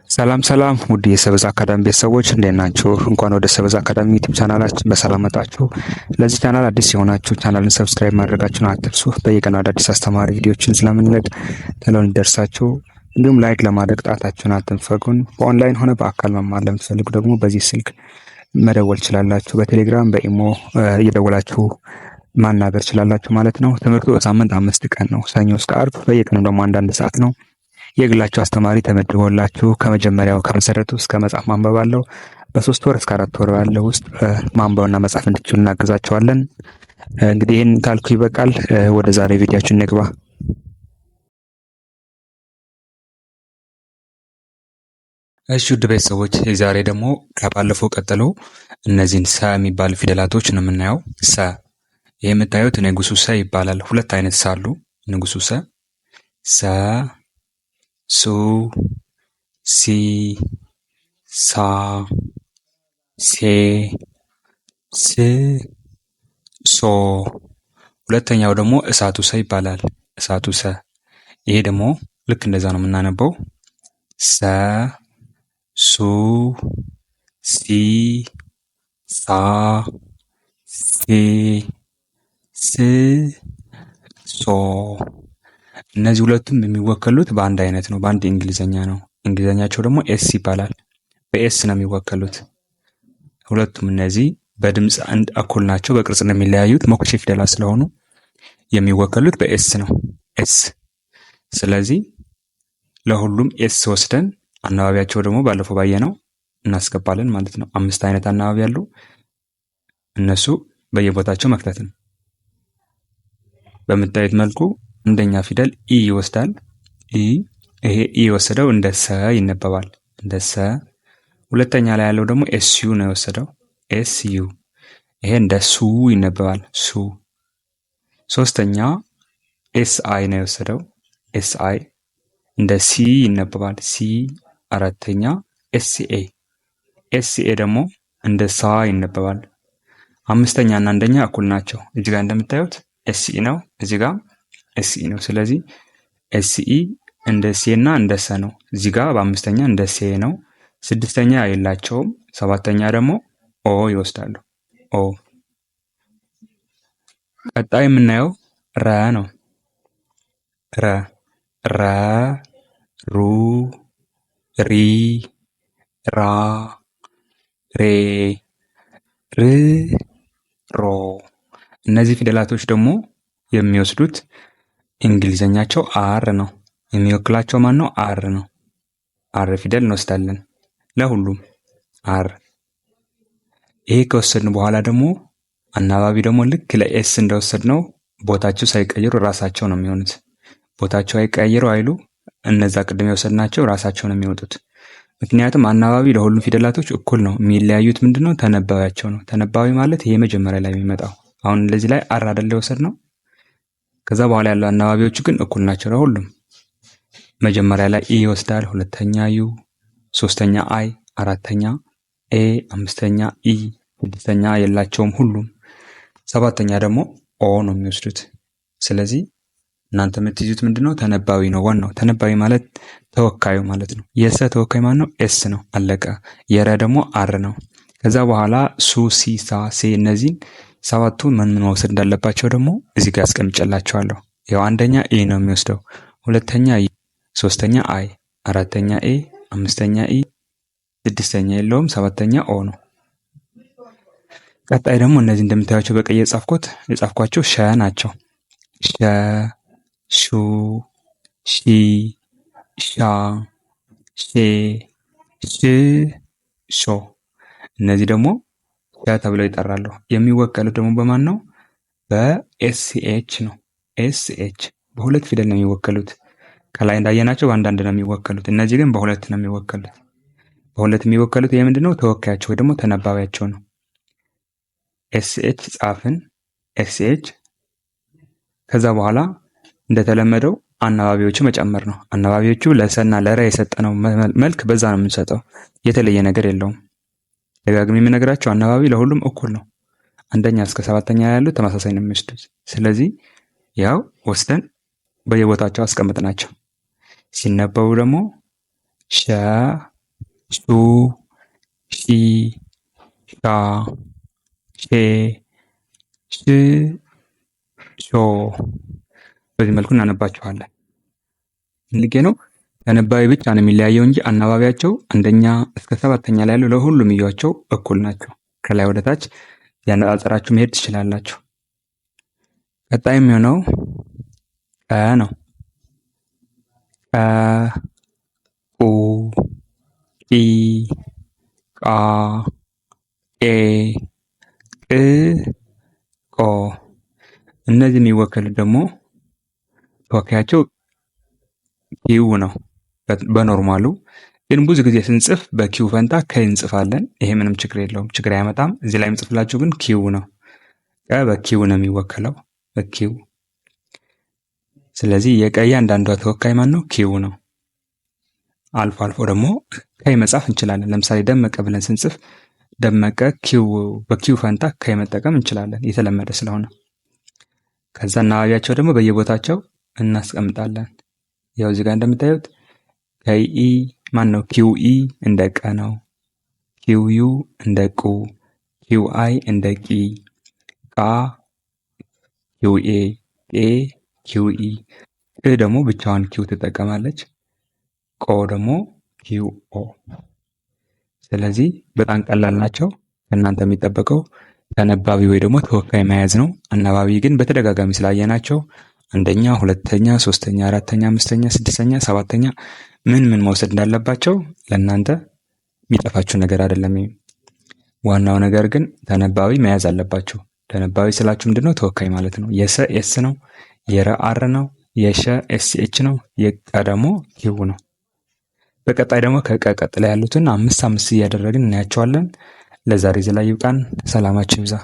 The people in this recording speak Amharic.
ሰላም ሰላም ውድ የሰበዝ አካዳሚ ቤተሰቦች እንዴት ናችሁ? እንኳን ወደ ሰበዝ አካዳሚ ዩቲዩብ ቻናላችን በሰላም መጣችሁ። ለዚህ ቻናል አዲስ የሆናችሁ ቻናልን ሰብስክራይብ ማድረጋችሁን አትርሱ። በየቀኑ አዳዲስ አስተማሪ ቪዲዮችን ስለምንለቅ ቶሎ እንዲደርሳችሁ፣ እንዲሁም ላይክ ለማድረግ ጣታችሁን አትንፈጉን። በኦንላይን ሆነ በአካል መማር ለምትፈልጉ ደግሞ በዚህ ስልክ መደወል ትችላላችሁ። በቴሌግራም በኢሞ እየደወላችሁ ማናገር ትችላላችሁ ማለት ነው። ትምህርቱ በሳምንት 5 ቀን ነው፣ ሰኞ እስከ አርብ። በየቀኑ ደግሞ አንዳንድ ሰዓት ነው። የግላችሁ አስተማሪ ተመድቦላችሁ ከመጀመሪያው ከመሰረቱ እስከ መጽሐፍ ማንበብ አለው። በ3 ወር እስከ 4 ወር ባለው ውስጥ ማንበብና መጻፍ እንድትችሉ እናግዛችኋለን። እንግዲህ ይህን ካልኩ ይበቃል። ወደ ዛሬ ቪዲዮአችን እንግባ። እሺ ውድ ቤተሰቦች ዛሬ ደግሞ ከባለፈው ቀጥሎ እነዚህን ሰ የሚባሉ ፊደላቶች ነው የምናየው። ሰ ይህ የምታዩት ንጉሱ ሰ ይባላል። ሁለት አይነት ሰ አሉ። ንጉሱ ሰ፣ ሰ፣ ሱ፣ ሲ፣ ሳ፣ ሴ፣ ስ፣ ሶ። ሁለተኛው ደግሞ እሳቱ ሰ ይባላል። እሳቱ ሰ። ይሄ ደግሞ ልክ እንደዛ ነው የምናነበው። ሰ፣ ሱ፣ ሲ፣ ሳ፣ ሴ፣ ስ፣ ሶ። እነዚህ ሁለቱም የሚወከሉት በአንድ አይነት ነው፣ በአንድ እንግሊዘኛ ነው። እንግሊዘኛቸው ደግሞ ኤስ ይባላል። በኤስ ነው የሚወከሉት። ሁለቱም እነዚህ በድምፅ አንድ እኩል ናቸው፣ በቅርጽ ነው የሚለያዩት። ሞክሼ ፊደላት ስለሆኑ የሚወከሉት በኤስ ነው፣ ኤስ። ስለዚህ ለሁሉም ኤስ ወስደን አናባቢያቸው ደግሞ ባለፈው ባየነው እናስገባለን ማለት ነው። 5 አይነት አናባቢ ያሉ፣ እነሱ በየቦታቸው መክተት ነው። በምታዩት መልኩ አንደኛ ፊደል ኢ ይወስዳል። ኢ፣ ይሄ ኢ የወሰደው እንደ ሰ ይነበባል፣ እንደ ሰ። ሁለተኛ ላይ ያለው ደግሞ ኤስ ዩ ነው የወሰደው፣ ኤስ ዩ። ይሄ እንደ ሱ ይነበባል፣ ሱ። ሶስተኛ ኤስ አይ ነው የወሰደው፣ ኤስ አይ። እንደ ሲ ይነበባል፣ ሲ። አራተኛ ኤስ ኤ፣ ኤስ ኤ ደግሞ እንደ ሳ ይነበባል። አምስተኛ እና አንደኛ እኩል ናቸው። እዚህ ጋር እንደምታዩት ኤስ ኢ ነው፣ እዚህ ጋር ኤስ ኢ ነው። ስለዚህ ኤስ ኢ እንደ ሴ እና እንደ ሰ ነው። እዚህ ጋር በአምስተኛ እንደ ሴ ነው። ስድስተኛ የላቸውም። ሰባተኛ ደግሞ ኦ ይወስዳሉ፣ ኦ። ቀጣይ የምናየው ረ ነው። ረ፣ ረ፣ ሩ፣ ሪ፣ ራ፣ ሬ፣ ር፣ ሮ። እነዚህ ፊደላቶች ደግሞ የሚወስዱት እንግሊዘኛቸው አር ነው። የሚወክላቸው ማን ነው? አር ነው። አር ፊደል እንወስዳለን ለሁሉም፣ አር። ይሄ ከወሰድን በኋላ ደግሞ አናባቢ ደግሞ ልክ ለኤስ እንደወሰድ ነው ቦታቸው ሳይቀይሩ ራሳቸው ነው የሚሆኑት። ቦታቸው አይቀይሩ አይሉ፣ እነዛ ቅድም የወሰድናቸው ራሳቸው ነው የሚወጡት። ምክንያቱም አናባቢ ለሁሉም ፊደላቶች እኩል ነው። የሚለያዩት ምንድነው? ተነባቢያቸው ነው። ተነባቢ ማለት ይሄ መጀመሪያ ላይ የሚመጣው። አሁን ለዚህ ላይ አር አይደለ የወሰድ ነው። ከዛ በኋላ ያለው አናባቢዎቹ ግን እኩል ናቸው ለሁሉም። መጀመሪያ ላይ ኢ ይወስዳል፣ ሁለተኛ ዩ፣ ሶስተኛ አይ፣ አራተኛ ኤ፣ አምስተኛ ኢ፣ ስድስተኛ የላቸውም ሁሉም፣ ሰባተኛ ደግሞ ኦ ነው የሚወስዱት። ስለዚህ እናንተ የምትይዙት ምንድነው? ተነባቢ ነው ዋናው። ተነባቢ ማለት ተወካዩ ማለት ነው። የሰ ተወካይ ማለት ነው ኤስ ነው፣ አለቀ። የረ ደግሞ አር ነው። ከዛ በኋላ ሱ፣ ሲ፣ ሳ፣ ሴ፣ እነዚህን ሰባቱ ምን መውሰድ እንዳለባቸው ደግሞ እዚህ ጋር አስቀምጨላቸዋለሁ። ያው አንደኛ ኤ ነው የሚወስደው፣ ሁለተኛ ኢ፣ ሶስተኛ አይ፣ አራተኛ ኤ፣ አምስተኛ ኢ፣ ስድስተኛ የለውም፣ ሰባተኛ ኦ ነው። ቀጣይ ደግሞ እነዚህ እንደምታያቸው በቀይ የጻፍኳቸው ሸ ናቸው። ሸ፣ ሹ፣ ሺ፣ ሻ፣ ሼ፣ ሽ፣ ሾ። እነዚህ ደግሞ ሸ ተብለው ይጠራሉ። የሚወከሉት ደግሞ በማን ነው? በኤስኤች ነው። ኤስኤች በሁለት ፊደል ነው የሚወከሉት። ከላይ እንዳየናቸው በአንዳንድ ነው የሚወከሉት። እነዚህ ግን በሁለት ነው የሚወከሉት። በሁለት የሚወከሉት ይህ ምንድን ነው? ተወካያቸው ወይ ደግሞ ተነባቢያቸው ነው። ኤስኤች ጻፍን፣ ኤስኤች። ከዛ በኋላ እንደተለመደው አናባቢዎቹ መጨመር ነው። አናባቢዎቹ ለሰና ለረ የሰጠነው መልክ በዛ ነው የምንሰጠው። የተለየ ነገር የለውም። ደጋግሜ የምነግራቸው አናባቢ ለሁሉም እኩል ነው። አንደኛ እስከ ሰባተኛ ያሉት ተመሳሳይ ነው የሚወስዱት። ስለዚህ ያው ወስደን በየቦታቸው አስቀምጥናቸው። ሲነበቡ ደግሞ ሸ ሱ፣ ሺ፣ ሻ፣ ሼ፣ ሽ፣ ሾ። በዚህ መልኩ እናነባቸዋለን። ልጌ ነው ተነባቢ ብቻ ነው የሚለያየው እንጂ አናባቢያቸው አንደኛ እስከ ሰባተኛ ላይ ያለው ለሁሉም እዩዋቸው እኩል ናቸው። ከላይ ወደ ታች ያነጻጸራችሁ መሄድ ትችላላችሁ። ቀጣይ የሚሆነው ቀ ነው። ቀ፣ ቁ፣ ቂ፣ ቃ፣ ቄ፣ ቅ፣ ቆ። እነዚህ የሚወከሉት ደግሞ ተወካያቸው ኪው ነው። በኖርማሉ ግን ብዙ ጊዜ ስንጽፍ በኪው ፈንታ ከ እንጽፋለን። ይሄ ምንም ችግር የለውም፣ ችግር አያመጣም። እዚህ ላይ የምጽፍላችሁ ግን ኪው ነው። ቀ በኪው ነው የሚወከለው፣ በኪው። ስለዚህ የቀ እያንዳንዷ ተወካይ ማን ነው? ኪው ነው። አልፎ አልፎ ደግሞ ከይ መጻፍ እንችላለን። ለምሳሌ ደመቀ ብለን ስንጽፍ ደመቀ ኪው፣ በኪው ፈንታ ከይ መጠቀም እንችላለን፣ የተለመደ ስለሆነ። ከዛ አናባቢያቸው ደግሞ በየቦታቸው እናስቀምጣለን። ያው እዚህ ጋር እንደምታዩት ከኢ ማን ነው? ኪው ኢ እንደ ቀ ነው። ኪው ዩ እንደ ቁ፣ ኪው አይ እንደ ቂ፣ ቃ ኪው ኤ፣ ኤ ኪው ኢ፣ ቅ ደግሞ ብቻዋን ኪው ትጠቀማለች፣ ቆ ደግሞ ኪው ኦ። ስለዚህ በጣም ቀላል ናቸው። ከእናንተ የሚጠበቀው ተነባቢ ወይ ደግሞ ተወካይ መያዝ ነው። አናባቢ ግን በተደጋጋሚ ስላየናቸው አንደኛ፣ ሁለተኛ፣ ሶስተኛ፣ አራተኛ፣ አምስተኛ፣ ስድስተኛ፣ ሰባተኛ ምን መውሰድ እንዳለባቸው ለእናንተ የሚጠፋችሁ ነገር አይደለም። ዋናው ነገር ግን ተነባቢ መያዝ አለባችሁ። ተነባቢ ስላችሁ ምንድነው? ተወካይ ማለት ነው። የሰ ኤስ ነው፣ የረ አር ነው፣ የሸ ኤስ ኤች ነው፣ የቀ ደግሞ ኪው ነው። በቀጣይ ደግሞ ከቀ ቀጥላ ያሉትን 5 እያደረግን እናያቸዋለን። ለዛሬ እዚህ ላይ ይብቃን። ሰላማችሁ ይብዛ።